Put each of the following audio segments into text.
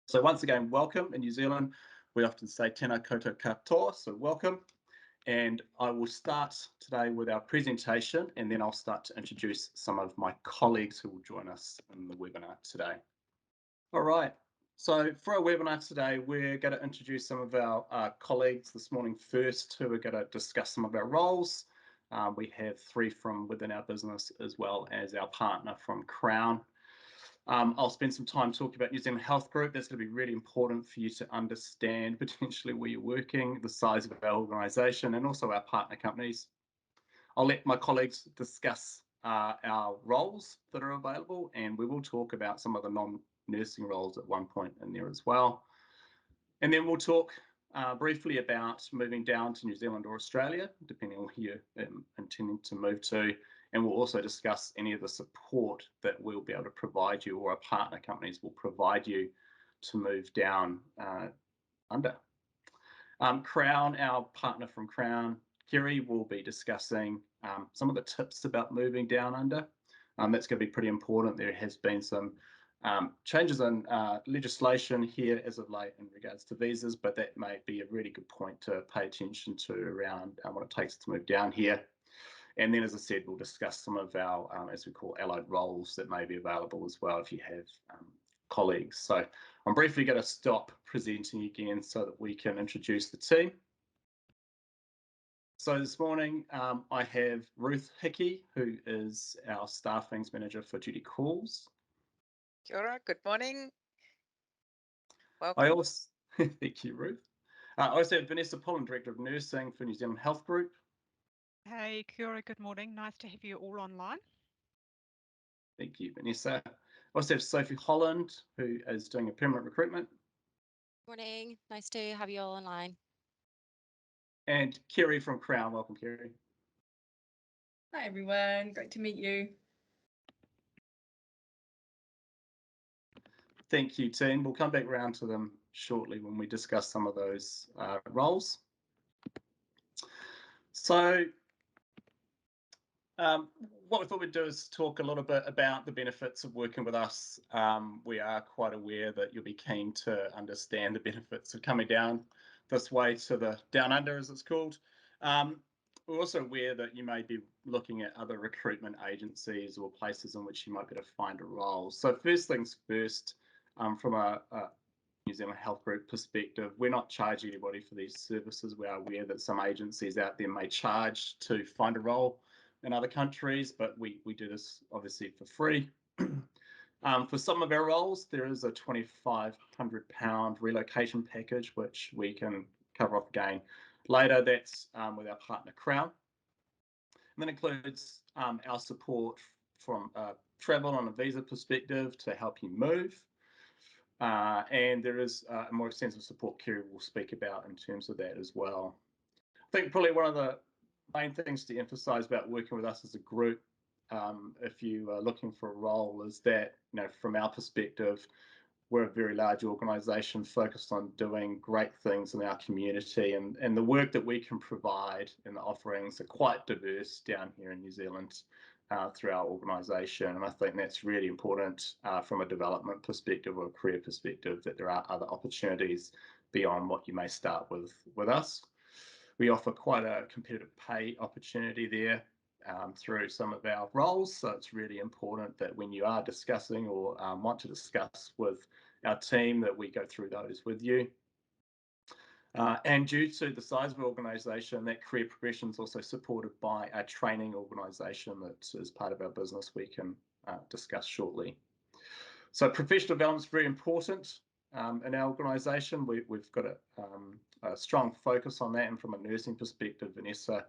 So once again, welcome. In New Zealand, we often say tēnā koutou katoa, so welcome. And I will start today with our presentation, and then I'll start to introduce some of my colleagues who will join us in the webinar today. All right, so for our webinar today, we're going to introduce some of our colleagues this morning first, who are going to discuss some of our roles. We have three from within our business, as well as our partner from Crown. I'll spend some time talking about New Zealand Health Group. That's going to be really important for you to understand potentially where you're working, the size of our organisation, and also our partner companies. I'll let my colleagues discuss our roles that are available, and we will talk about some of the non-nursing roles at one point in there as well. And then we'll talk briefly about moving down to New Zealand or Australia, depending on where you're intending to move to. And we'll also discuss any of the support that we'll be able to provide you, or our partner companies will provide you, to move down under. Crown, our partner from Crown, Kerry, will be discussing some of the tips about moving down under. That's going to be pretty important. There has been some changes in legislation here as of late in regards to visas, but that may be a really good point to pay attention to around what it takes to move down here. And then, as I said, we'll discuss some of our, as we call, allied roles that may be available as well if you have colleagues. So I'm briefly going to stop presenting again so that we can introduce the team. So this morning I have Ruth Hickey, who is our staffings manager for duty calls. Kia ora, good morning. Welcome. I also, thank you, Ruth. I also have Vanessa Pullen, Director of Nursing for New Zealand Health Group. Hey, kia ora, good morning. Nice to have you all online. Thank you, Vanessa. I also have Sophie Holland, who is doing a permanent recruitment. Morning, nice to have you all online. And Kerry from Crown. Welcome, Kerry. Hi everyone, great to meet you. Thank you, team. We'll come back around to them shortly when we discuss some of those roles. So what we thought we'd do is talk a little bit about the benefits of working with us. We are quite aware that you'll be keen to understand the benefits of coming down this way to the down under, as it's called. We're also aware that you may be looking at other recruitment agencies or places in which you might be able to find a role. So first things first, from a New Zealand Health Group perspective, we're not charging anybody for these services. We are aware that some agencies out there may charge to find a role in other countries, but we do this obviously for free. For some of our roles, there is a £2,500 relocation package, which we can cover off again later. That's with our partner Crown. And that includes our support from travel on a visa perspective to help you move. And there is a more extensive support Kerry will speak about in terms of that as well. I think probably one of the main things to emphasize about working with us as a group, if you are looking for a role, is that, you know, from our perspective, we're a very large organisation focused on doing great things in our community, and the work that we can provide and the offerings are quite diverse down here in New Zealand through our organisation. And I think that's really important from a development perspective or a career perspective, that there are other opportunities beyond what you may start with us. We offer quite a competitive pay opportunity there through some of our roles. So it's really important that when you are discussing or want to discuss with our team, that we go through those with you. And due to the size of the organisation, that career progression is also supported by a training organisation that is part of our business we can discuss shortly. So professional development is very important in our organisation. We've got a strong focus on that, and from a nursing perspective, Vanessa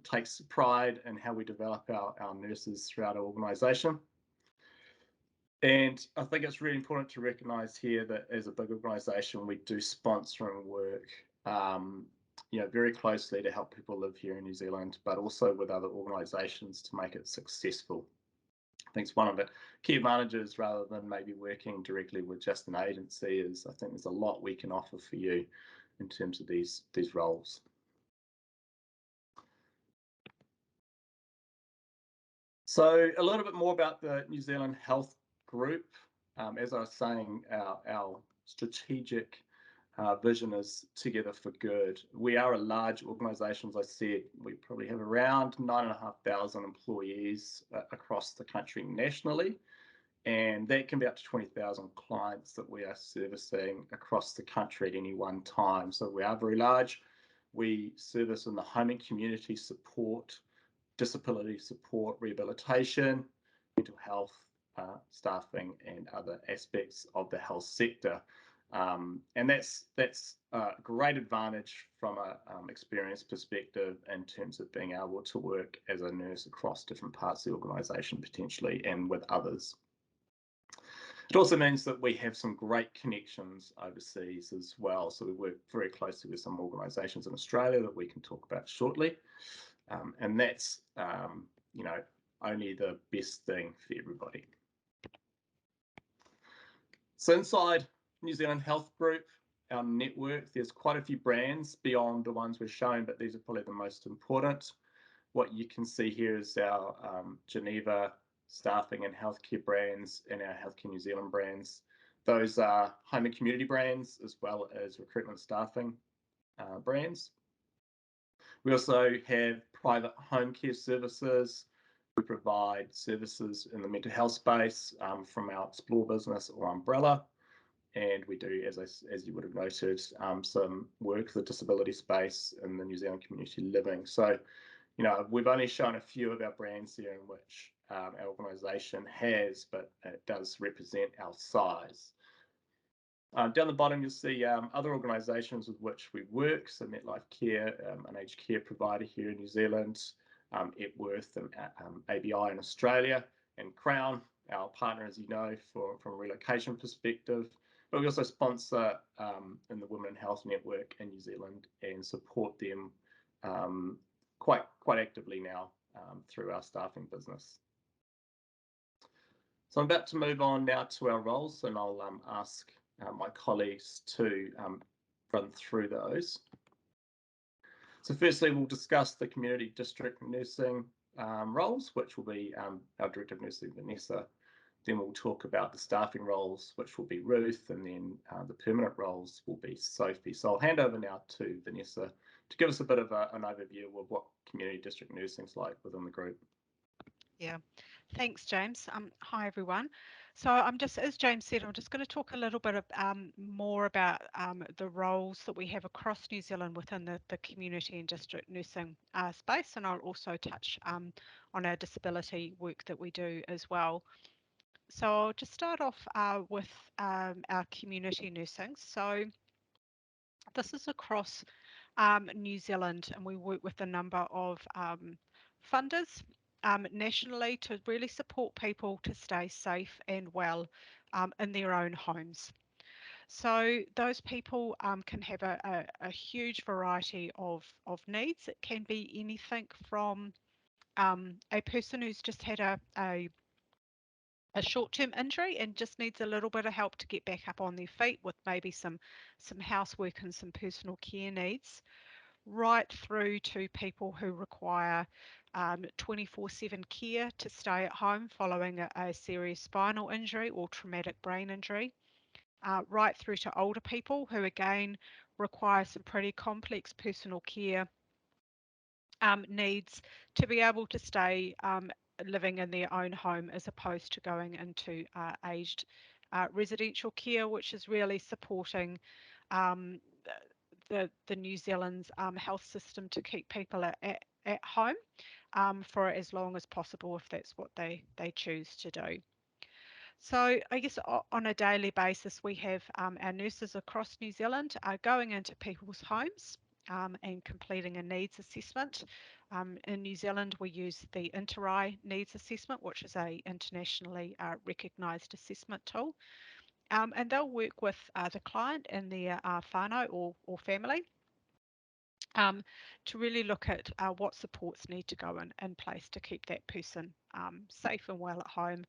takes pride in how we develop our nurses throughout our organisation. And I think it's really important to recognise here that as a big organisation, we do sponsor and work very closely to help people live here in New Zealand, but also with other organisations to make it successful. I think it's one of the key advantages, rather than maybe working directly with just an agency, is I think there's a lot we can offer for you in terms of these roles. So a little bit more about the New Zealand Health Group. As I was saying, our strategic vision is Together for Good. We are a large organisation, as I said. We probably have around 9,500 employees across the country nationally, and that can be up to 20,000 clients that we are servicing across the country at any one time. So we are very large. We service in the home and community support, disability support, rehabilitation, mental health, staffing, and other aspects of the health sector. And that's a great advantage from an experience perspective in terms of being able to work as a nurse across different parts of the organisation potentially and with others. It also means that we have some great connections overseas as well. So we work very closely with some organisations in Australia that we can talk about shortly. And that's, only the best thing for everybody. So inside New Zealand Health Group, our network, there's quite a few brands beyond the ones we're showing, but these are probably the most important. What you can see here is our Geneva staffing and healthcare brands and our Healthcare New Zealand brands. Those are home and community brands as well as recruitment staffing brands. We also have private home care services. We provide services in the mental health space from our Explore business or umbrella. And we do, as you would have noted, some work for the disability space in the New Zealand community living. So, we've only shown a few of our brands here in which our organisation has, but it does represent our size. Down the bottom, you'll see other organisations with which we work. So MetLife Care, an aged care provider here in New Zealand, Epworth and ABI in Australia, and Crown, our partner, as you know, from a relocation perspective. But we also sponsor in the Women in Health Network in New Zealand and support them quite actively now through our staffing business. So I'm about to move on now to our roles, and I'll ask my colleagues to run through those. So firstly, we'll discuss the community district nursing roles, which will be our Director of Nursing, Vanessa. Then we'll talk about the staffing roles, which will be Ruth, and then the permanent roles will be Sophie. So I'll hand over now to Vanessa to give us a bit of an overview of what community district nursing is like within the group. Yeah, thanks, James. Hi, everyone. So as James said, I'm just going to talk a little bit more about the roles that we have across New Zealand within the community and district nursing space, and I'll also touch on our disability work that we do as well. So I'll just start off with our community nursing. So this is across New Zealand, and we work with a number of funders nationally to really support people to stay safe and well in their own homes. So those people can have a huge variety of needs. It can be anything from a person who's just had a short-term injury and just needs a little bit of help to get back up on their feet with maybe some housework and some personal care needs, right through to people who require 24/7 care to stay at home following a serious spinal injury or traumatic brain injury, right through to older people who again require some pretty complex personal care needs to be able to stay living in their own home as opposed to going into aged residential care, which is really supporting the New Zealand's health system to keep people at home for as long as possible if that's what they choose to do. So I guess on a daily basis, we have our nurses across New Zealand going into people's homes and completing a needs assessment. In New Zealand, we use the Inter-Eye Needs Assessment, which is a internationally recognised assessment tool. And they'll work with the client and their whānau or family to really look at what supports need to go in place to keep that person safe and well at home.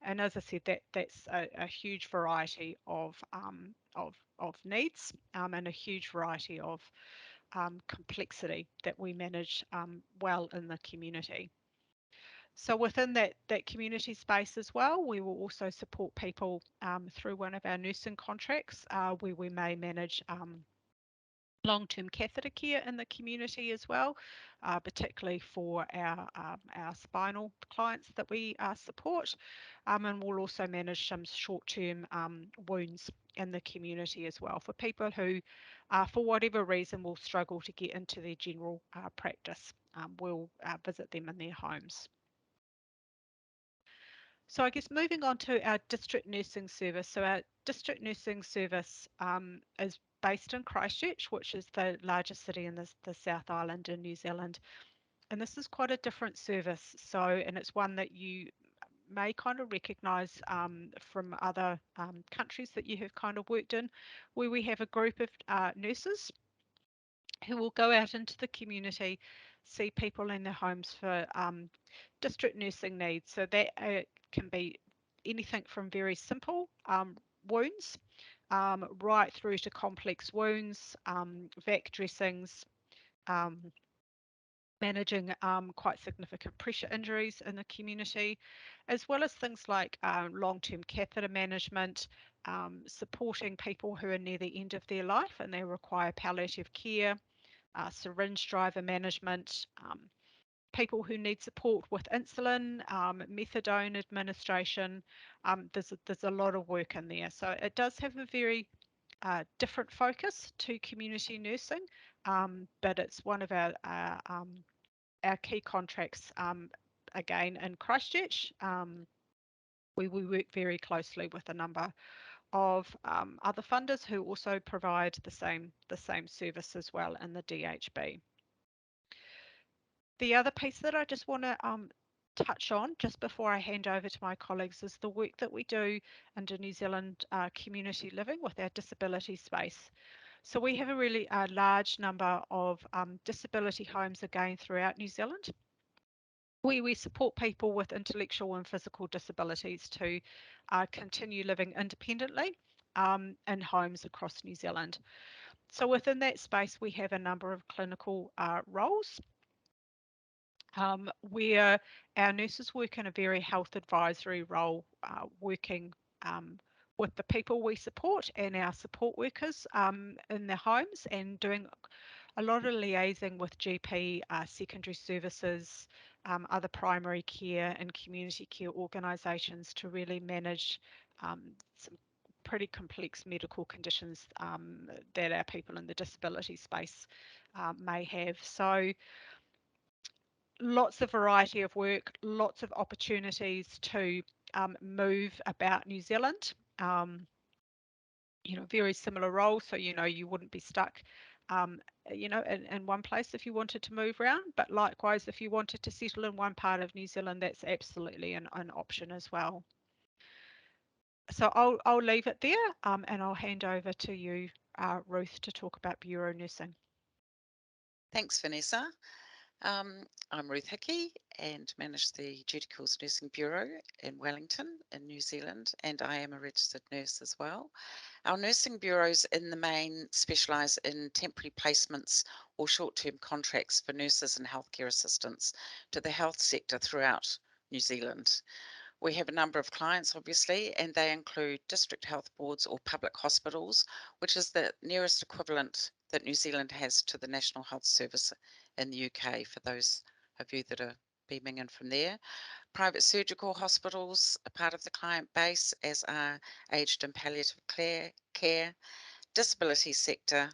And as I said, that's a huge variety of needs and a huge variety of complexity that we manage well in the community. So within that community space as well, we will also support people through one of our nursing contracts where we may manage long-term catheter care in the community as well, particularly for our spinal clients that we support. And we'll also manage some short-term wounds in the community as well for people who, for whatever reason, will struggle to get into their general practice. We'll visit them in their homes. So I guess moving on to our district nursing service. So our district nursing service is based in Christchurch, which is the largest city in the South Island in New Zealand. And this is quite a different service. So, and it's one that you may kind of recognise from other countries that you have kind of worked in, where we have a group of nurses who will go out into the community, see people in their homes for district nursing needs. So that can be anything from very simple wounds right through to complex wounds, vac dressings, um, managing quite significant pressure injuries in the community, as well as things like long-term catheter management, supporting people who are near the end of their life and they require palliative care, syringe driver management, people who need support with insulin, methadone administration. There's a lot of work in there. So it does have a very different focus to community nursing, but it's one of our key contracts, again in Christchurch. We work very closely with a number of other funders who also provide the same service as well in the DHB. The other piece that I just want to touch on just before I hand over to my colleagues is the work that we do under New Zealand Community Living with our disability space. So we have a really large number of disability homes again throughout New Zealand. We support people with intellectual and physical disabilities to continue living independently in homes across New Zealand. So within that space, we have a number of clinical roles where our nurses work in a very health advisory role, working with the people we support and our support workers in their homes and doing a lot of liaising with GP, secondary services, other primary care and community care organisations to really manage some pretty complex medical conditions that our people in the disability space may have. So lots of variety of work, lots of opportunities to move about New Zealand. You know, very similar roles, so you know you wouldn't be stuck, you know, in one place if you wanted to move around. But likewise, if you wanted to settle in one part of New Zealand, that's absolutely an option as well. So I'll leave it there, and I'll hand over to you, Ruth, to talk about bureau nursing. Thanks, Vanessa. I'm Ruth Hickey and manage the Duty Calls Nursing Bureau in Wellington in New Zealand, and I am a registered nurse as well. Our nursing bureaus in the main specialise in temporary placements or short-term contracts for nurses and healthcare assistants to the health sector throughout New Zealand. We have a number of clients, obviously, and they include district health boards or public hospitals, which is the nearest equivalent that New Zealand has to the National Health Service in the UK, for those of you that are beaming in from there. Private surgical hospitals are part of the client base, as are aged and palliative care, disability sector,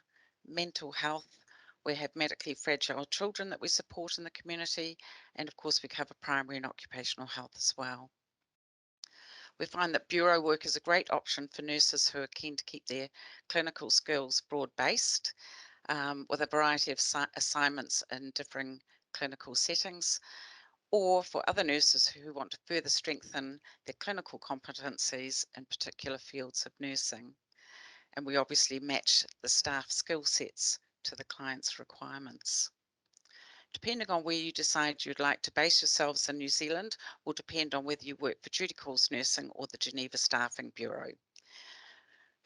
mental health. We have medically fragile children that we support in the community, and of course we cover primary and occupational health as well. We find that bureau work is a great option for nurses who are keen to keep their clinical skills broad-based, with a variety of assignments in differing clinical settings, or for other nurses who want to further strengthen their clinical competencies in particular fields of nursing. And we obviously match the staff skill sets to the client's requirements. Depending on where you decide you'd like to base yourselves in New Zealand will depend on whether you work for Duty Calls Nursing or the Geneva Staffing Bureau.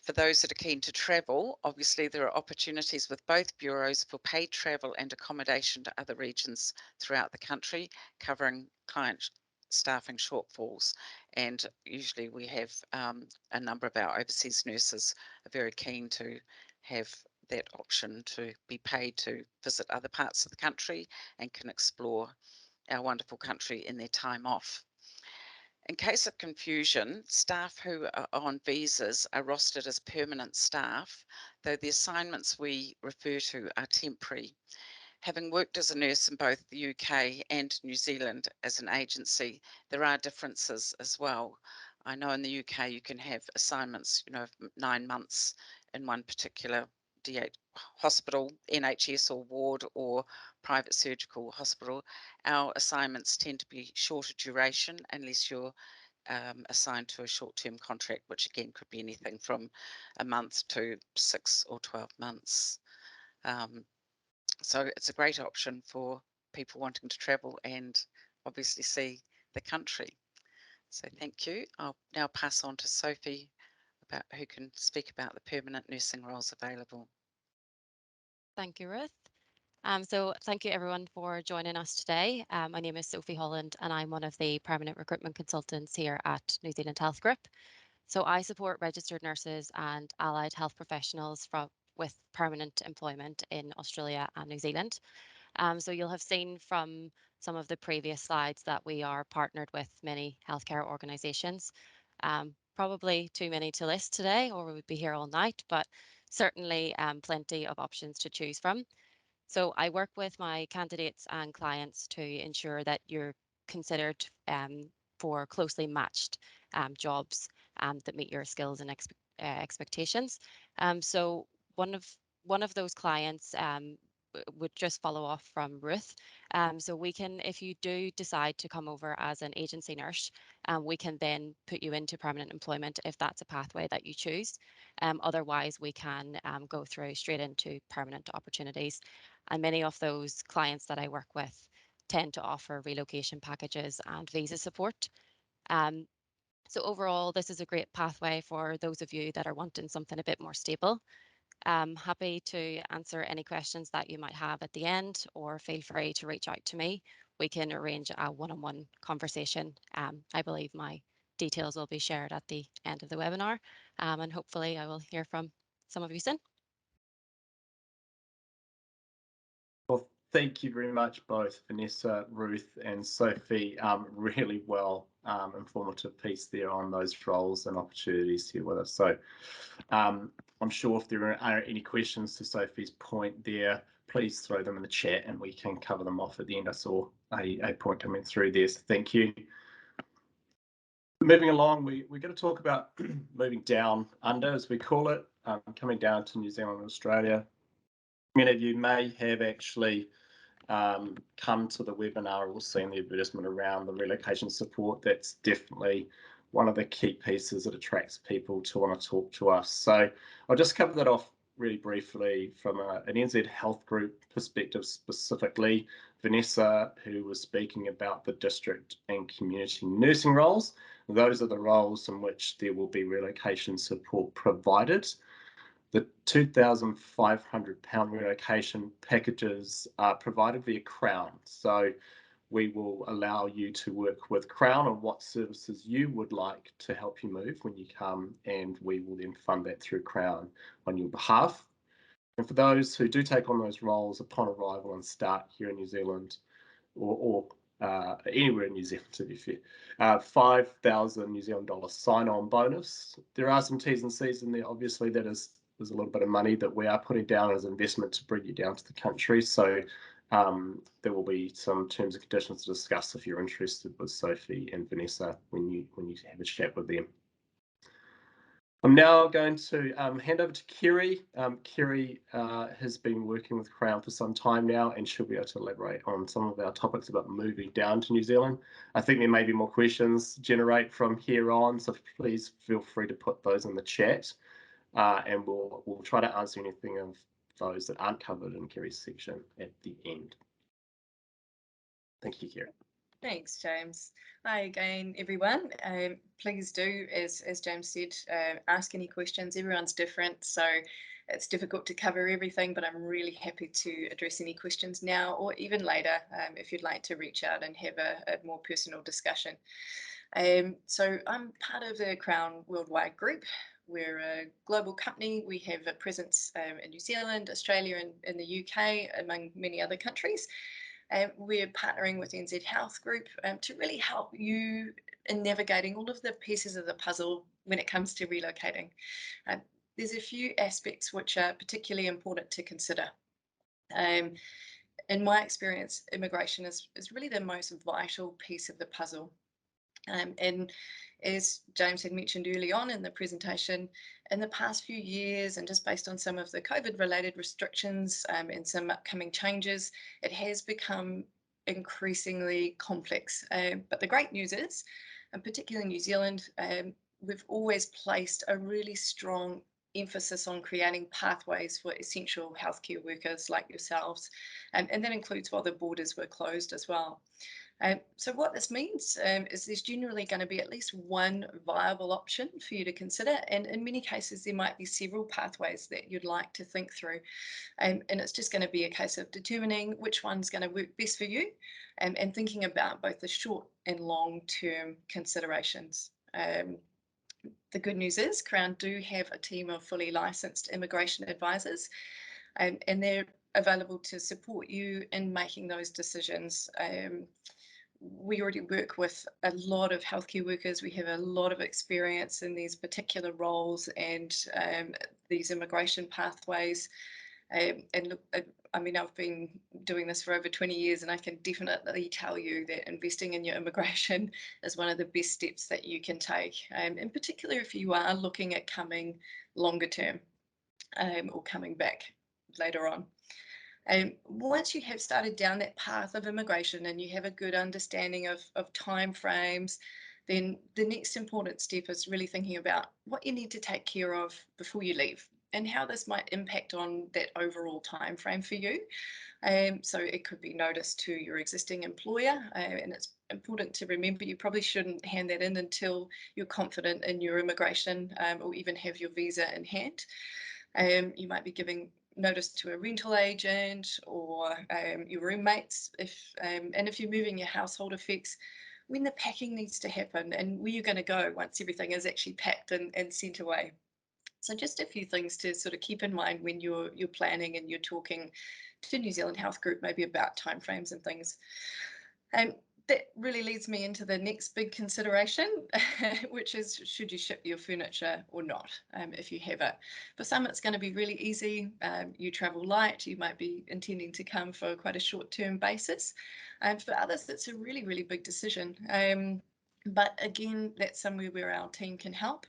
For those that are keen to travel, obviously there are opportunities with both bureaus for paid travel and accommodation to other regions throughout the country, covering client staffing shortfalls, and usually we have a number of our overseas nurses are very keen to have that option to be paid to visit other parts of the country and can explore our wonderful country in their time off. In case of confusion, staff who are on visas are rostered as permanent staff, though the assignments we refer to are temporary. Having worked as a nurse in both the UK and New Zealand as an agency, there are differences as well. I know in the UK you can have assignments, 9 months in one particular DH hospital, NHS or ward or private surgical hospital. Our assignments tend to be shorter duration unless you're assigned to a short-term contract, which again could be anything from a month to 6 or 12 months. So it's a great option for people wanting to travel and obviously see the country. So thank you. I'll now pass on to Sophie about who can speak about the permanent nursing roles available. Thank you, Ruth. So thank you everyone for joining us today. My name is Sophie Holland and I'm one of the permanent recruitment consultants here at New Zealand Health Group. So I support registered nurses and allied health professionals with permanent employment in Australia and New Zealand. So you'll have seen from some of the previous slides that we are partnered with many healthcare organisations. Probably too many to list today, or we would be here all night, but certainly plenty of options to choose from. So I work with my candidates and clients to ensure that you're considered for closely matched jobs that meet your skills and expectations. So one of those clients would just follow off from Ruth. So we can, if you do decide to come over as an agency nurse, we can then put you into permanent employment if that's a pathway that you choose. Otherwise, we can go through straight into permanent opportunities. And many of those clients that I work with tend to offer relocation packages and visa support. Um, so overall, this is a great pathway for those of you that are wanting something a bit more stable. Happy to answer any questions that you might have at the end, or feel free to reach out to me. We can arrange a one-on-one conversation. I believe my details will be shared at the end of the webinar, and hopefully I will hear from some of you soon. Well, thank you very much, both Vanessa, Ruth, and Sophie. Really well informative piece there on those roles and opportunities here with us. So I'm sure if there are any questions to Sophie's point there, please throw them in the chat and we can cover them off at the end. I saw a point coming through there, so thank you. Moving along, we're going to talk about moving down under, as we call it, coming down to New Zealand and Australia. Many of you may have actually come to the webinar or seen the advertisement around the relocation support. That's definitely one of the key pieces that attracts people to want to talk to us. So I'll just cover that off really briefly from an NZ Health Group perspective specifically. Vanessa, who was speaking about the district and community nursing roles, those are the roles in which there will be relocation support provided. The £2,500 relocation packages are provided via Crown. So we will allow you to work with Crown on what services you would like to help you move when you come, and we will then fund that through Crown on your behalf. And for those who do take on those roles upon arrival and start here in New Zealand, or anywhere in New Zealand, to be fair, 5,000 New Zealand dollars sign-on bonus. There are some T's and C's in there. Obviously, there's a little bit of money that we are putting down as investment to bring you down to the country. So there will be some terms and conditions to discuss if you're interested with Sophie and Vanessa when you have a chat with them. I'm now going to hand over to Kerry. Kerry has been working with Crown for some time now, and she'll be able to elaborate on some of our topics about moving down to New Zealand. I think there may be more questions generate from here on, so please feel free to put those in the chat, and we'll try to answer anything of those that aren't covered in Kerry's section at the end. Thank you, Kerry. Thanks, James. Hi again, everyone. Please do, as James said, ask any questions. Everyone's different, so it's difficult to cover everything, but I'm really happy to address any questions now or even later if you'd like to reach out and have a more personal discussion. So I'm part of the Crown Worldwide Group. We're a global company. We have a presence in New Zealand, Australia, and in the UK, among many other countries. We're partnering with NZ Health Group to really help you in navigating all of the pieces of the puzzle when it comes to relocating. There's a few aspects which are particularly important to consider. In my experience, immigration is really the most vital piece of the puzzle. And as James had mentioned early on in the presentation, in the past few years, and just based on some of the COVID-related restrictions and some upcoming changes, it has become increasingly complex. But the great news is, and particularly in New Zealand, we've always placed a really strong emphasis on creating pathways for essential healthcare workers like yourselves, and that includes while the borders were closed as well. So what this means is there's generally going to be at least one viable option for you to consider, and in many cases there might be several pathways that you'd like to think through, and it's just going to be a case of determining which one's going to work best for you, and thinking about both the short and long-term considerations. The good news is Crown do have a team of fully licensed immigration advisors, and they're available to support you in making those decisions. We already work with a lot of healthcare workers. We have a lot of experience in these particular roles and these immigration pathways. And look, I mean, I've been doing this for over 20 years, and I can definitely tell you that investing in your immigration is one of the best steps that you can take, in particular if you are looking at coming longer term or coming back later on. Once you have started down that path of immigration and you have a good understanding of time frames, then the next important step is really thinking about what you need to take care of before you leave and how this might impact on that overall time frame for you. So it could be notice to your existing employer, and it's important to remember you probably shouldn't hand that in until you're confident in your immigration or even have your visa in hand. You might be giving notice to a rental agent or your roommates, and if you're moving your household effects, when the packing needs to happen and where you're going to go once everything is actually packed and sent away. So just a few things to sort of keep in mind when you're planning and you're talking to New Zealand Health Group maybe about timeframes and things. That really leads me into the next big consideration, which is should you ship your furniture or not, if you have it. For some, it's going to be really easy. You travel light, you might be intending to come for quite a short-term basis. For others, it's a really, really big decision. But again, that's somewhere where our team can help.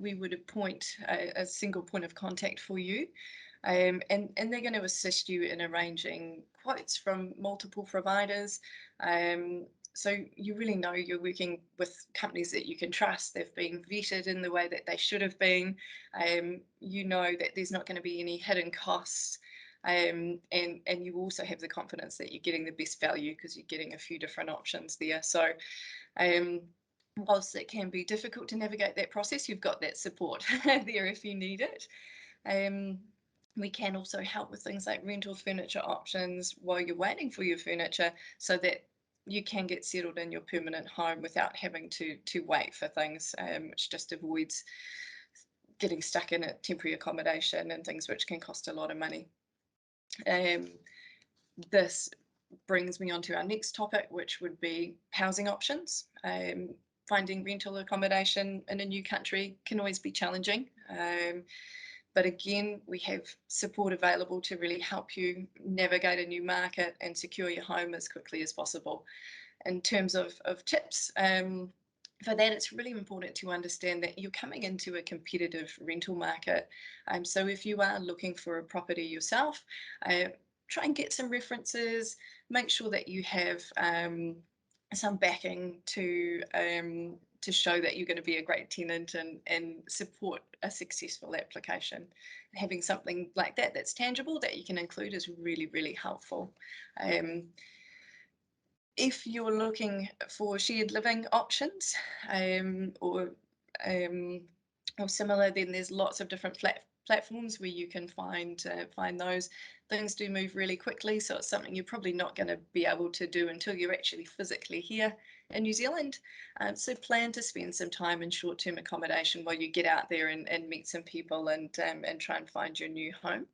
We would appoint a single point of contact for you. And they're going to assist you in arranging quotes from multiple providers. So you really know you're working with companies that you can trust. They've been vetted in the way that they should have been. You know that there's not going to be any hidden costs. And you also have the confidence that you're getting the best value because you're getting a few different options there. So whilst it can be difficult to navigate that process, you've got that support there if you need it. We can also help with things like rental furniture options while you're waiting for your furniture so that you can get settled in your permanent home without having to wait for things, which just avoids getting stuck in a temporary accommodation and things which can cost a lot of money. This brings me on to our next topic, which would be housing options. Finding rental accommodation in a new country can always be challenging. But again, we have support available to really help you navigate a new market and secure your home as quickly as possible. In terms of tips, for that, it's really important to understand that you're coming into a competitive rental market. So if you are looking for a property yourself, try and get some references, make sure that you have some backing to show that you're going to be a great tenant and support a successful application. Having something like that that's tangible that you can include is really, really helpful. If you're looking for shared living options or similar, then there's lots of different platforms where you can find those. Things do move really quickly, so it's something you're probably not going to be able to do until you're actually physically here in New Zealand. So plan to spend some time in short-term accommodation while you get out there and meet some people and try and find your new home.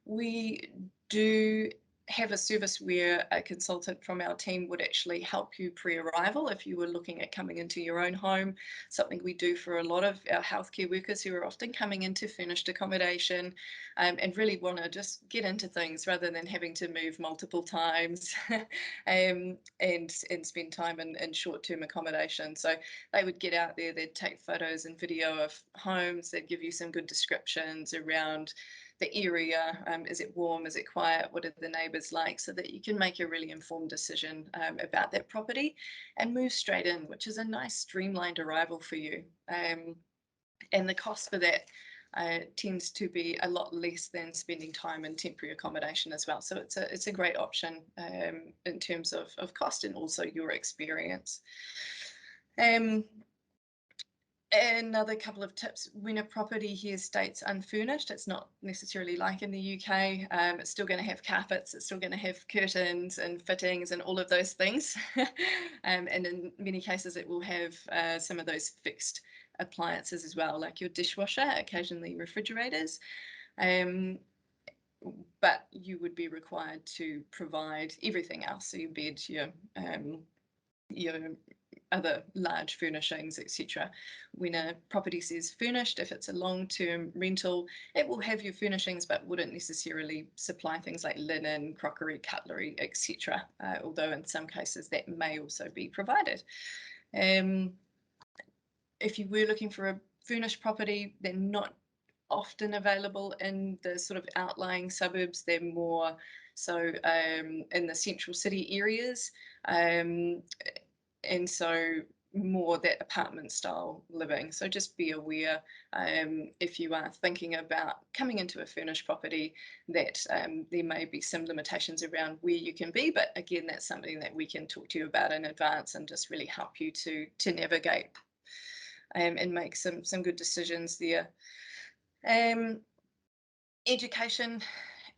We do have a service where a consultant from our team would actually help you pre-arrival if you were looking at coming into your own home, something we do for a lot of our healthcare workers who are often coming into furnished accommodation and really want to just get into things rather than having to move multiple times and spend time in short-term accommodation. So they would get out there, they'd take photos and video of homes, they'd give you some good descriptions around the area. Is it warm? Is it quiet? What are the neighbours like? So that you can make a really informed decision about that property and move straight in, which is a nice streamlined arrival for you. And the cost for that tends to be a lot less than spending time in temporary accommodation as well. So it's a great option in terms of cost and also your experience. Another couple of tips: when a property here states unfurnished, it's not necessarily like in the UK. It's still going to have carpets, it's still going to have curtains and fittings and all of those things. And in many cases, it will have some of those fixed appliances as well, like your dishwasher, occasionally refrigerators. But you would be required to provide everything else, so your bed, your other large furnishings, etc. When a property says furnished, if it's a long-term rental, it will have your furnishings but wouldn't necessarily supply things like linen, crockery, cutlery, etc. Although in some cases that may also be provided. If you were looking for a furnished property, they're not often available in the sort of outlying suburbs. They're more so in the central city areas. And so more that apartment style living. So just be aware if you are thinking about coming into a furnished property that there may be some limitations around where you can be, but again, that's something that we can talk to you about in advance and just really help you to navigate and make some good decisions there. Education,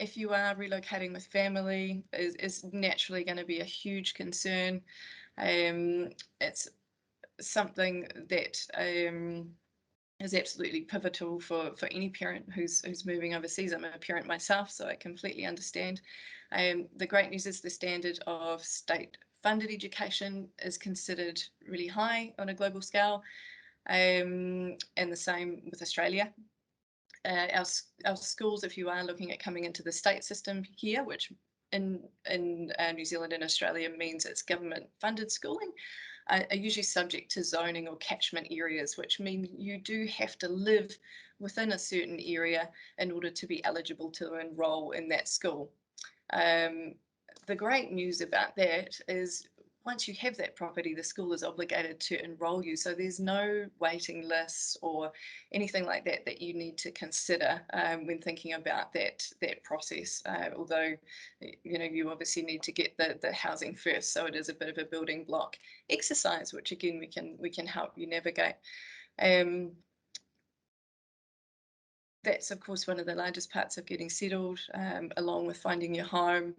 if you are relocating with family, is naturally going to be a huge concern. It's something that is absolutely pivotal for any parent who's moving overseas. I'm a parent myself, so I completely understand. The great news is the standard of state funded education is considered really high on a global scale, and the same with Australia. Our schools, if you are looking at coming into the state system here, which in New Zealand and Australia means it's government funded schooling, are usually subject to zoning or catchment areas, which mean you do have to live within a certain area in order to be eligible to enrol in that school. The great news about that is once you have that property, the school is obligated to enrol you. So there's no waiting lists or anything like that that you need to consider when thinking about that process. Although, you obviously need to get the housing first. So it is a bit of a building block exercise, which again, we can help you navigate. That's of course one of the largest parts of getting settled, along with finding your home.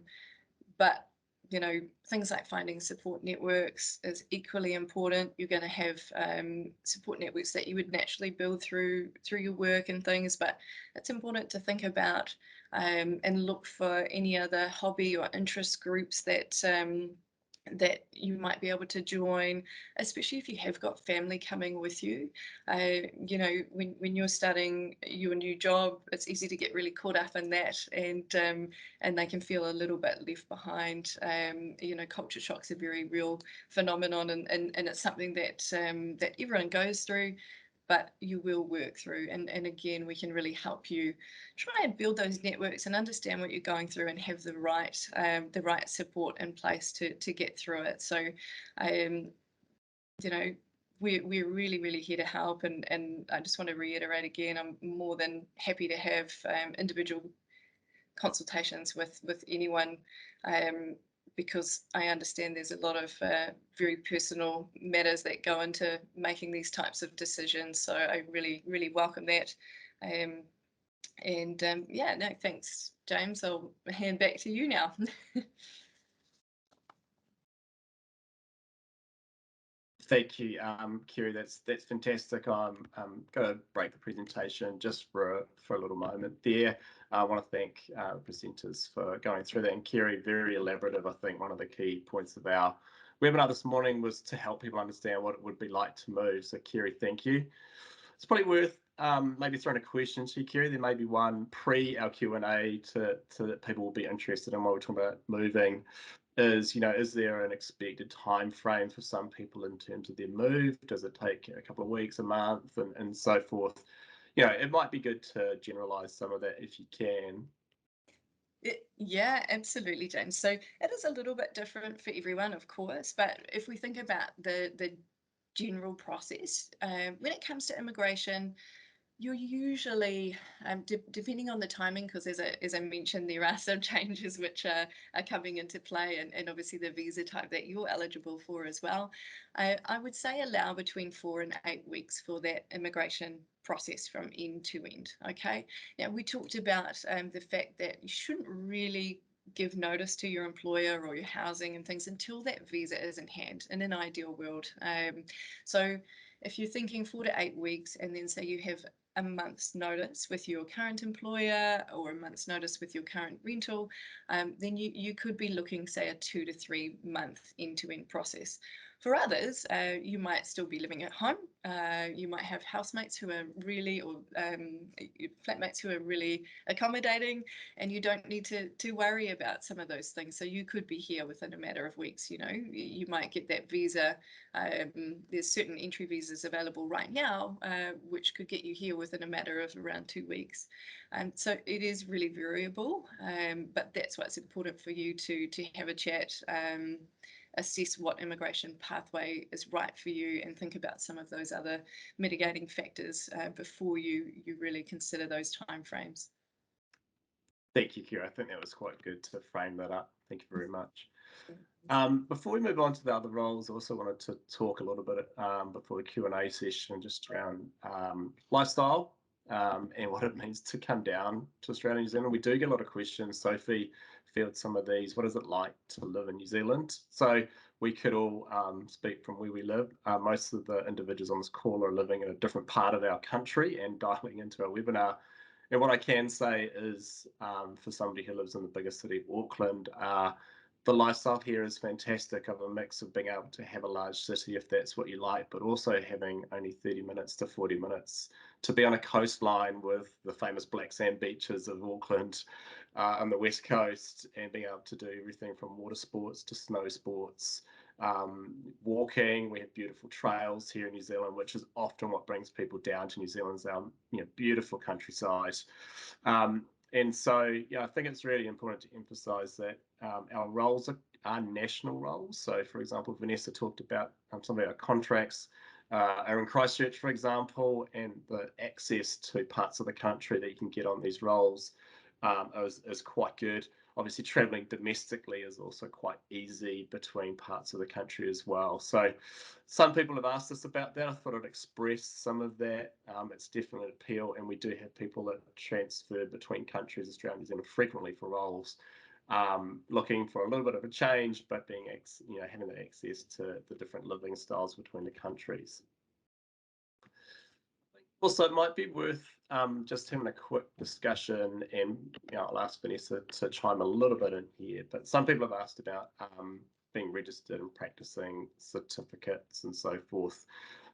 But things like finding support networks is equally important. You're going to have support networks that you would naturally build through your work and things, but it's important to think about and look for any other hobby or interest groups that you might be able to join, especially if you have got family coming with you. When you're starting your new job, it's easy to get really caught up in that, and they can feel a little bit left behind. Culture shock's a very real phenomenon, and it's something that everyone goes through, but you will work through. And again, we can really help you try and build those networks and understand what you're going through and have the right support in place to get through it. So, we're really, really here to help. And I just want to reiterate again, I'm more than happy to have individual consultations with anyone, because I understand there's a lot of very personal matters that go into making these types of decisions. So I really, really welcome that. Yeah, no, thanks, James. I'll hand back to you now. Thank you, Kerry. That's fantastic. I'm going to break the presentation just for a little moment there. I want to thank presenters for going through that. And Kerry, very elaborative. I think one of the key points of our webinar this morning was to help people understand what it would be like to move. So Kerry, thank you. It's probably worth maybe throwing a question to you, Kerry. There may be one pre our Q&A to that people will be interested in while we're talking about moving. Is there an expected time frame for some people in terms of their move? Does it take a couple of weeks, a month, and so forth? It might be good to generalize some of that if you can. Yeah, absolutely, James. So it is a little bit different for everyone, of course, but if we think about the general process, when it comes to immigration, you're usually, depending on the timing, because as I mentioned, there are some changes which are coming into play, and obviously the visa type that you're eligible for as well. I would say allow between 4 and 8 weeks for that immigration process from end to end. Okay. Now we talked about the fact that you shouldn't really give notice to your employer or your housing and things until that visa is in hand in an ideal world. So if you're thinking 4 to 8 weeks, and then say you have a month's notice with your current employer or a month's notice with your current rental, then you could be looking, say, a 2 to 3 month end-to-end process. For others, you might still be living at home. You might have housemates who are really, or flatmates who are really accommodating, and you don't need to worry about some of those things. So you could be here within a matter of weeks. You might get that visa. There's certain entry visas available right now, which could get you here within a matter of around 2 weeks. So it is really variable, but that's what's important for you to have a chat, assess what immigration pathway is right for you, and think about some of those other mitigating factors before you really consider those timeframes. Thank you, Kira. I think that was quite good to frame that up. Thank you very much. Before we move on to the other roles, I also wanted to talk a little bit before the Q&A session just around lifestyle and what it means to come down to Australia and New Zealand. We do get a lot of questions. Sophie fields some of these. What is it like to live in New Zealand? So we could all speak from where we live. Most of the individuals on this call are living in a different part of our country and dialing into our webinar. And what I can say is for somebody who lives in the biggest city, Auckland, the lifestyle here is fantastic, of a mix of being able to have a large city if that's what you like, but also having only 30 minutes to 40 minutes to be on a coastline with the famous black sand beaches of Auckland on the west coast, and being able to do everything from water sports to snow sports, walking. We have beautiful trails here in New Zealand, which is often what brings people down to New Zealand's beautiful countryside. And so, I think it's really important to emphasise that our roles are national roles. So, for example, Vanessa talked about some of our contracts are in Christchurch, for example, and the access to parts of the country that you can get on these roles is quite good. Obviously, travelling domestically is also quite easy between parts of the country as well. So some people have asked us about that. I thought I'd express some of that. It's definitely an appeal, and we do have people that transfer between countries, Australia and New Zealand, frequently for roles, looking for a little bit of a change, but being having the access to the different living styles between the countries. Also, it might be worth just having a quick discussion, and I'll ask Vanessa to chime a little bit in here, but some people have asked about being registered and practicing certificates and so forth.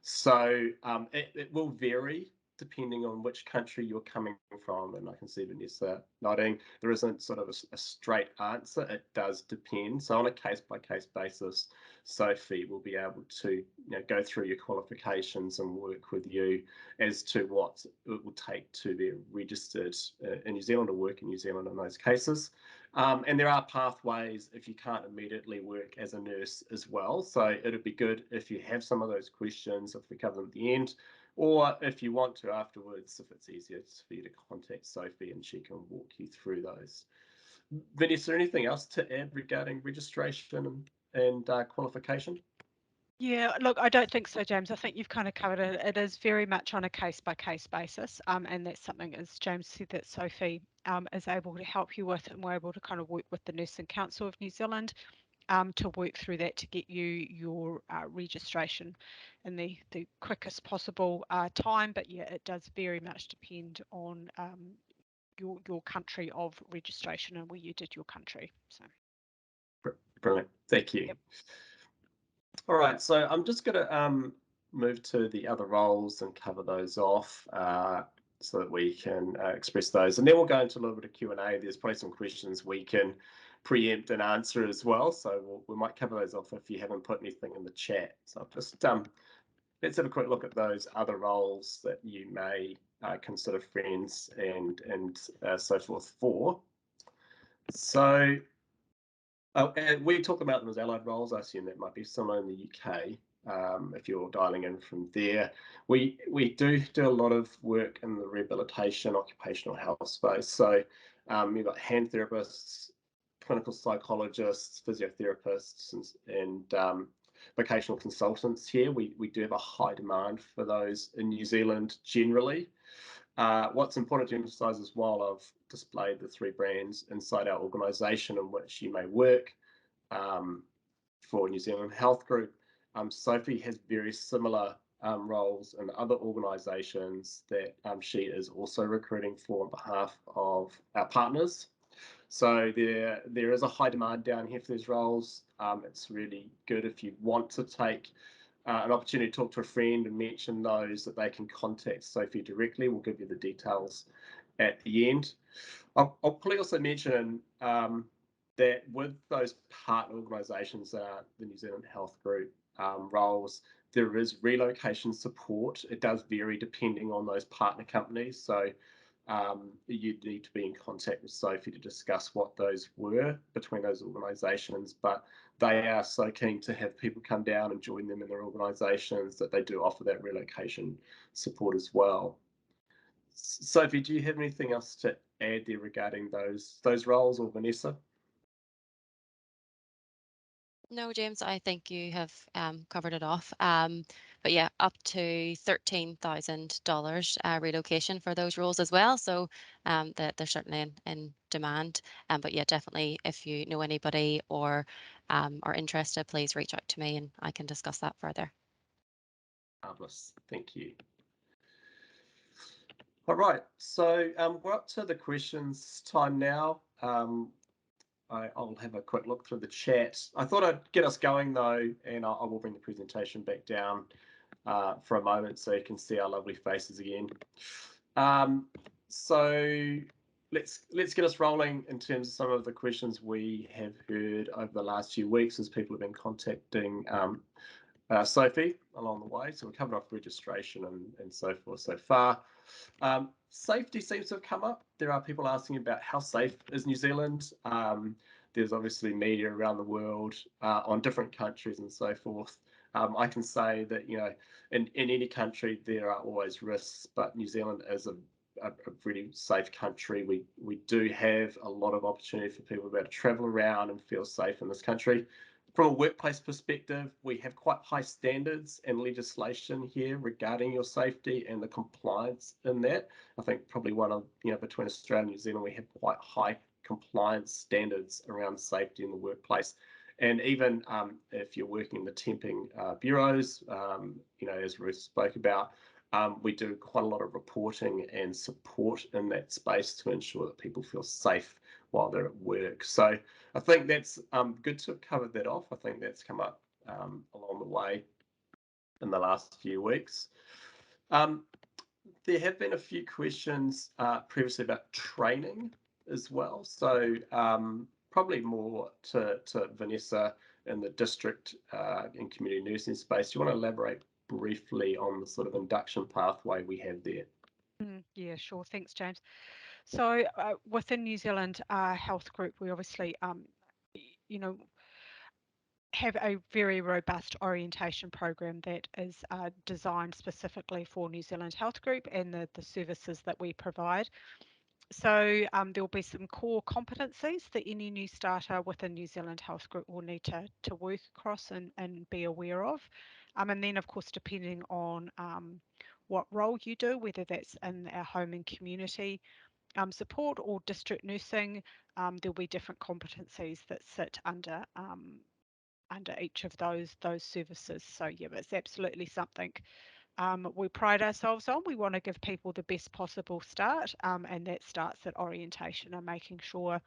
So it will vary depending on which country you're coming from, and I can see Vanessa nodding. There isn't sort of a straight answer. It does depend. So on a case-by-case basis, Sophie will be able to go through your qualifications and work with you as to what it will take to be registered in New Zealand or work in New Zealand in those cases. And there are pathways if you can't immediately work as a nurse as well. So it'd be good if you have some of those questions, if we cover them at the end, or if you want to afterwards, if it's easier for you to contact Sophie and she can walk you through those. Vanessa, anything else to add regarding registration and qualification? Yeah, look, I don't think so, James. I think you've kind of covered it. It is very much on a case by case basis, and that's something, as James said, that Sophie is able to help you with, and we're able to kind of work with the Nursing Council of New Zealand to work through that to get you your registration in the quickest possible time. But yeah, it does very much depend on your country of registration and where you did your country. So. Brilliant, thank you. Yep. All right, so I'm just going to move to the other roles and cover those off so that we can express those, and then we'll go into a little bit of Q&A. There's probably some questions we can preempt and answer as well, so we might cover those off if you haven't put anything in the chat. So just let's have a quick look at those other roles that you may consider friends and so forth for. So and we talk about them as allied roles. I assume that might be similar in the UK. If you're dialing in from there, we do a lot of work in the rehabilitation, occupational health space. So you've got hand therapists, clinical psychologists, physiotherapists, and vocational consultants here. We do have a high demand for those in New Zealand generally. What's important to emphasise as well, I've displayed the 3 brands inside our organisation in which you may work for New Zealand Health Group. Sophie has very similar roles in other organisations that she is also recruiting for on behalf of our partners. So there is a high demand down here for these roles. It's really good if you want to take an opportunity to talk to a friend and mention those, that they can contact Sophie directly. We'll give you the details at the end. I'll probably also mention that with those partner organisations, the New Zealand Health Group roles, there is relocation support. It does vary depending on those partner companies. So you'd need to be in contact with Sophie to discuss what those were between those organisations. But they are so keen to have people come down and join them in their organisations that they do offer that relocation support as well. Sophie, do you have anything else to add there regarding those roles, or Vanessa? No, James, I think you have covered it off. But yeah, up to $13,000 relocation for those roles as well. So that they're certainly in demand. But yeah, definitely, if you know anybody or are interested, please reach out to me and I can discuss that further. Marvelous, thank you. All right, so we're up to the questions time now. I'll have a quick look through the chat. I thought I'd get us going though, and I will bring the presentation back down for a moment so you can see our lovely faces again. So let's get us rolling in terms of some of the questions we have heard over the last few weeks as people have been contacting Sophie along the way. So we covered off registration and so forth so far. Safety seems to have come up. There are people asking about how safe is New Zealand. There's obviously media around the world on different countries and so forth. I can say that, you know, in any country there are always risks, but New Zealand is a really safe country. We do have a lot of opportunity for people to be able to travel around and feel safe in this country. From a workplace perspective, we have quite high standards and legislation here regarding your safety and the compliance in that. I think probably one of, you know, between Australia and New Zealand, we have quite high compliance standards around safety in the workplace. And even if you're working in the temping bureaus, you know, as Ruth spoke about, we do quite a lot of reporting and support in that space to ensure that people feel safe while they're at work. So I think that's good to have covered that off. I think that's come up along the way in the last few weeks. There have been a few questions previously about training as well. So probably more to Vanessa in the district and community nursing space. Do you want to elaborate briefly on the sort of induction pathway we have there? Yeah, sure. Thanks, James. So within New Zealand Health Group, we obviously, you know, have a very robust orientation program that is designed specifically for New Zealand Health Group and the services that we provide. So there will be some core competencies that any new starter within New Zealand Health Group will need to work across and be aware of. And then, of course, depending on what role you do, whether that's in our home and community support or district nursing, there'll be different competencies that sit under each of those services. So yeah, it's absolutely something we pride ourselves on. We want to give people the best possible start, and that starts at orientation and making sure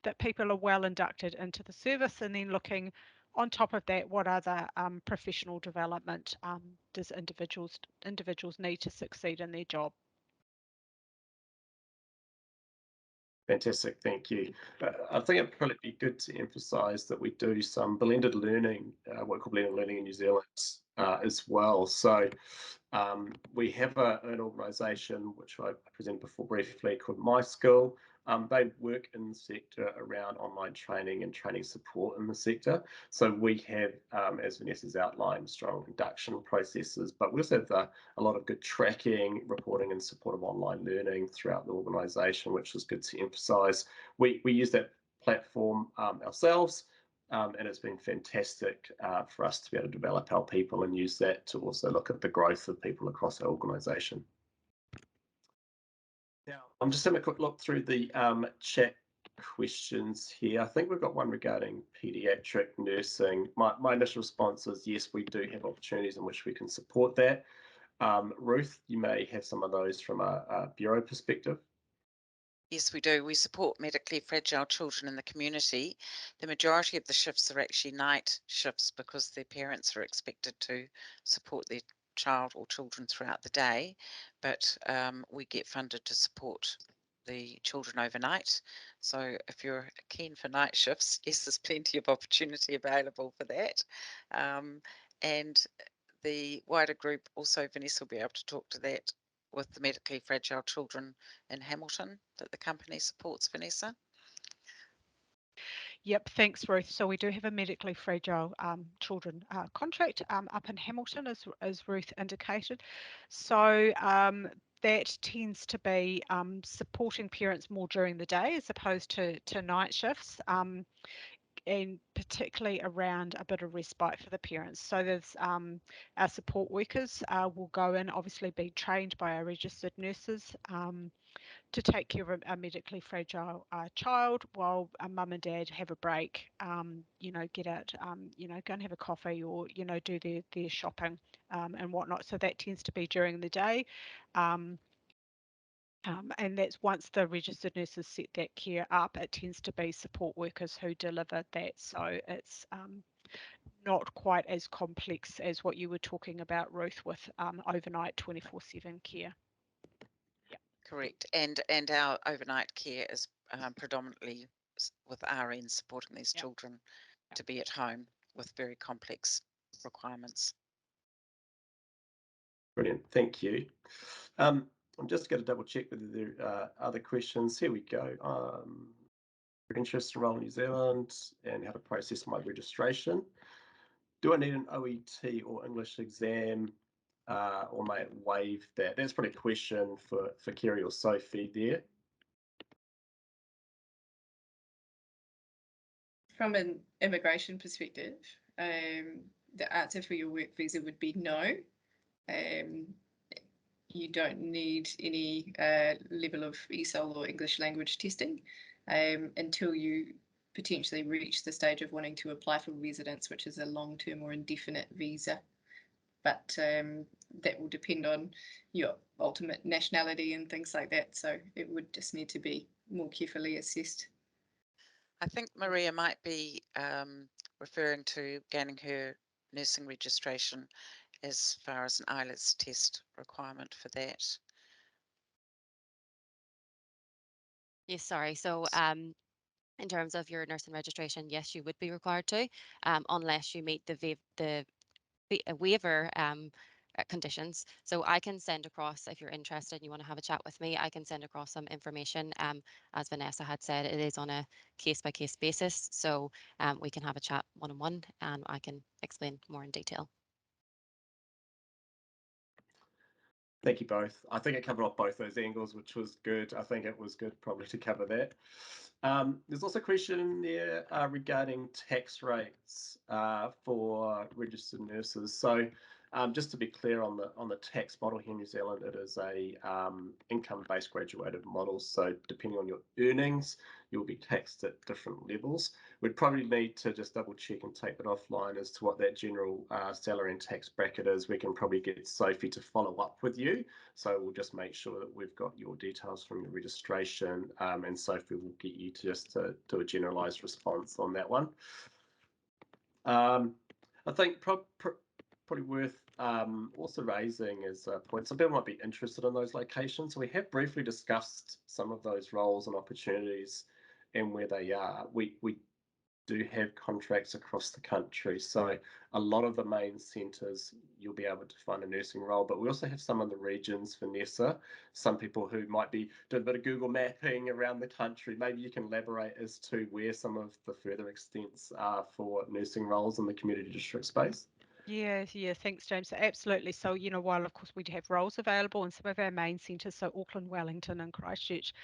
that people are well inducted into the service, and then looking on top of that, what other professional development does individuals need to succeed in their job. Fantastic, thank you. I think it'd probably be good to emphasise that we do some blended learning, what we call blended learning in New Zealand as well. So we have an organisation which I presented before briefly called My School. They work in the sector around online training and training support in the sector. So we have, as Vanessa's outlined, strong induction processes, but we also have a lot of good tracking, reporting and support of online learning throughout the organisation, which is good to emphasise. We use that platform ourselves. And it's been fantastic for us to be able to develop our people and use that to also look at the growth of people across our organisation. Now, I'm just having a quick look through the chat questions here. I think we've got one regarding paediatric nursing. My initial response is yes, we do have opportunities in which we can support that. Ruth, you may have some of those from a bureau perspective. Yes, we do. We support medically fragile children in the community. The majority of the shifts are actually night shifts because their parents are expected to support their child or children throughout the day, but we get funded to support the children overnight. So if you're keen for night shifts, yes, there's plenty of opportunity available for that. And the wider group, also Vanessa will be able to talk to that, with the medically fragile children in Hamilton that the company supports, Vanessa. Yep, thanks, Ruth. So we do have a medically fragile children contract up in Hamilton, as Ruth indicated. So that tends to be supporting parents more during the day as opposed to night shifts. And particularly around a bit of respite for the parents. So there's our support workers will go in, obviously be trained by our registered nurses to take care of a medically fragile child while a mum and dad have a break, get out, go and have a coffee or, do their shopping and whatnot. So that tends to be during the day. And that's once the registered nurses set that care up, it tends to be support workers who deliver that. So it's not quite as complex as what you were talking about, Ruth, with overnight 24/7 care. Correct. And our overnight care is predominantly with RN supporting these children to be at home with very complex requirements. Brilliant, thank you. I'm just going to double check whether there are other questions. Here we go. Interest in role in New Zealand and how to process my registration. Do I need an OET or English exam or may it waive that? That's probably a question for Kerry or Sophie there. From an immigration perspective, the answer for your work visa would be no. You don't need any level of ESOL or English language testing until you potentially reach the stage of wanting to apply for residence, which is a long-term or indefinite visa. But that will depend on your ultimate nationality and things like that. So it would just need to be more carefully assessed. I think Maria might be referring to gaining her nursing registration as far as an IELTS test requirement for that. Yes, sorry. So in terms of your nursing registration, yes, you would be required to, unless you meet the waiver conditions. So I can send across, if you're interested and you want to have a chat with me, I can send across some information. As Vanessa had said, it is on a case-by-case basis. So we can have a chat one-on-one and I can explain more in detail. Thank you both. I think it covered off both those angles, which was good. I think it was good probably to cover that. There's also a question there regarding tax rates for registered nurses. So just to be clear on the tax model here in New Zealand, it is a income-based graduated model. So depending on your earnings, you'll be taxed at different levels. We'd probably need to just double check and take that offline as to what that general salary and tax bracket is. We can probably get Sophie to follow up with you. So we'll just make sure that we've got your details from your registration, and Sophie will get you to just do a generalised response on that one. I think probably worth also raising is a point. Some people might be interested in those locations. So we have briefly discussed some of those roles and opportunities and where they are. We do have contracts across the country. So a lot of the main centres, you'll be able to find a nursing role, but we also have some in the regions, Vanessa, some people who might be doing a bit of Google mapping around the country. Maybe you can elaborate as to where some of the further extents are for nursing roles in the community district space. Yeah, thanks, James. Absolutely. So, while of course we do have roles available in some of our main centres, so Auckland, Wellington, and Christchurch,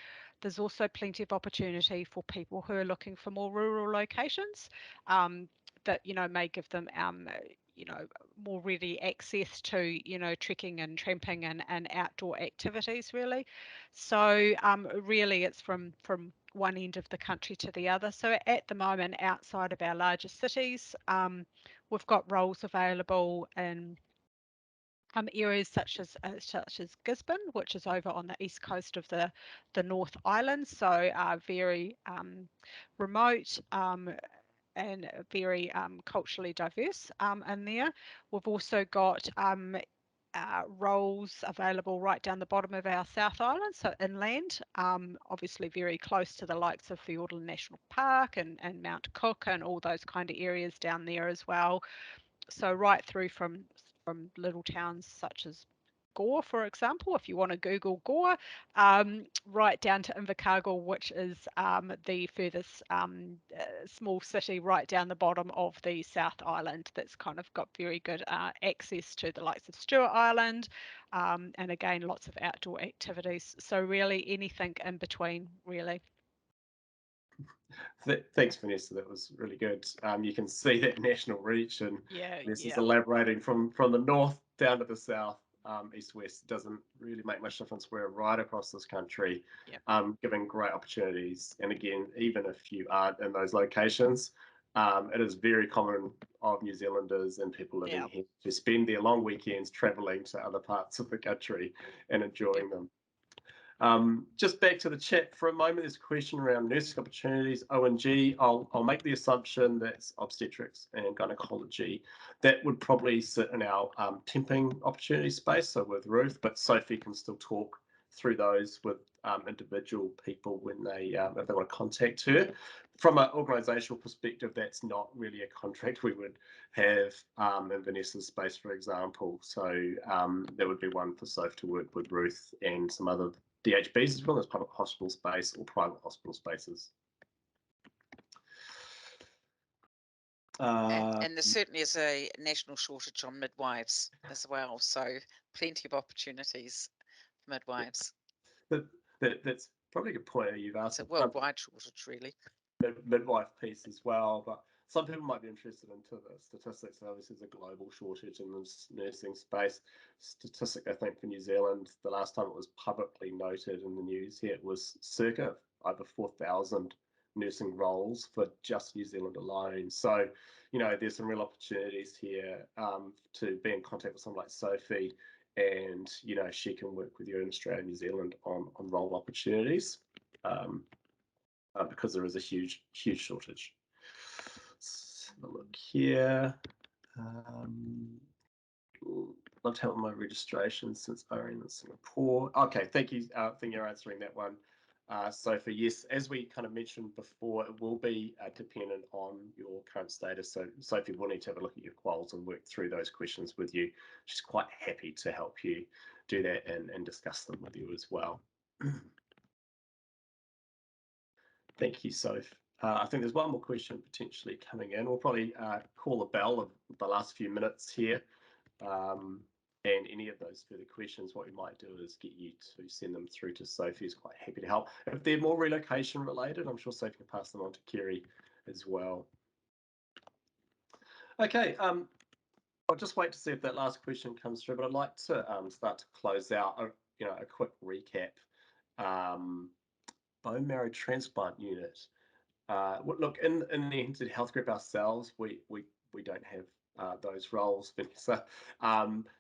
there's also plenty of opportunity for people who are looking for more rural locations that, may give them, more ready access to, trekking and tramping and outdoor activities, really. So, really, it's from one end of the country to the other. So, at the moment, outside of our larger cities, we've got roles available in areas such as Gisborne, which is over on the east coast of the North Island, so very remote and very culturally diverse in there. We've also got roles available right down the bottom of our South Island, so inland, obviously very close to the likes of Fiordland National Park and Mount Cook and all those kind of areas down there as well. So right through from little towns such as Gore, for example, if you want to Google Gore, right down to Invercargill, which is the furthest small city right down the bottom of the South Island that's kind of got very good access to the likes of Stewart Island, and again, lots of outdoor activities. So really anything in between, really. Thanks, Vanessa. That was really good. You can see that national reach, and this is Yeah, elaborating from the north down to the south, east west. It doesn't really make much difference. We're right across this country, yeah, giving great opportunities. And again, even if you aren't in those locations, it is very common of New Zealanders and people living yeah, here to spend their long weekends travelling to other parts of the country and yeah. enjoying them. Just back to the chat for a moment, there's a question around nursing opportunities, O&G. I'll make the assumption that's obstetrics and gynecology. That would probably sit in our temping opportunity space, so with Ruth, but Sophie can still talk through those with individual people when they if they want to contact her. From an organisational perspective, that's not really a contract we would have in Vanessa's space, for example. So there would be one for Soph to work with Ruth and some other DHBs as well as public hospital space or private hospital spaces. And there certainly is a national shortage on midwives as well, so plenty of opportunities for midwives. That's probably a good point you've asked. It's a worldwide shortage, really. Midwife piece as well, but some people might be interested into the statistics. Obviously, there's a global shortage in this nursing space. Statistic, I think, for New Zealand, the last time it was publicly noted in the news here, it was circa over 4,000 nursing roles for just New Zealand alone. So, there's some real opportunities here to be in contact with someone like Sophie, and she can work with you in Australia and New Zealand on role opportunities. Because there is a huge shortage. Let's have a look here. Loved helping my registration since owning in Singapore. Okay, thank you. I think you're answering that one. Sophie, yes, as we kind of mentioned before, it will be dependent on your current status. So Sophie will need to have a look at your quals and work through those questions with you. She's quite happy to help you do that and discuss them with you as well. Thank you, Soph. I think there's one more question potentially coming in. We'll probably call a bell of the last few minutes here. And any of those further questions, what we might do is get you to send them through to Sophie, who's quite happy to help. If they're more relocation related, I'm sure Sophie can pass them on to Kerry as well. Okay, I'll just wait to see if that last question comes through, but I'd like to start to close out a quick recap. Bone marrow transplant unit. Look, in the Entity Health Group ourselves, we don't have those roles, Vanessa.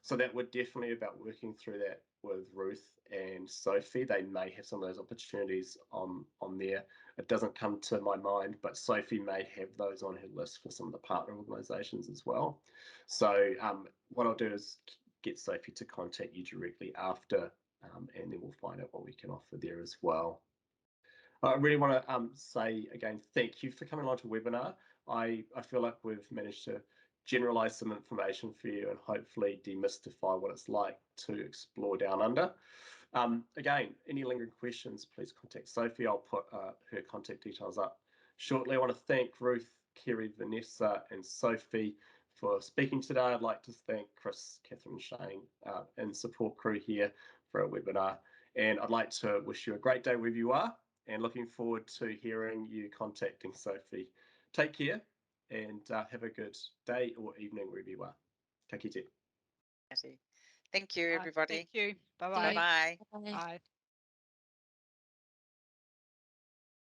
So that would definitely about working through that with Ruth and Sophie. They may have some of those opportunities on there. It doesn't come to my mind, but Sophie may have those on her list for some of the partner organisations as well. So what I'll do is get Sophie to contact you directly after, and then we'll find out what we can offer there as well. I really want to say again, thank you for coming along to the webinar. I feel like we've managed to generalize some information for you and hopefully demystify what it's like to explore down under. Again, any lingering questions, please contact Sophie. I'll put her contact details up shortly. I want to thank Ruth, Kerry, Vanessa, and Sophie for speaking today. I'd like to thank Chris, Catherine, Shane, and support crew here for our webinar. And I'd like to wish you a great day wherever you are, and looking forward to hearing you contacting Sophie. Take care and have a good day or evening wherever you are. Take care. Thank you, everybody. Thank you. Thank Bye-bye. you. Bye-bye. Bye. Bye.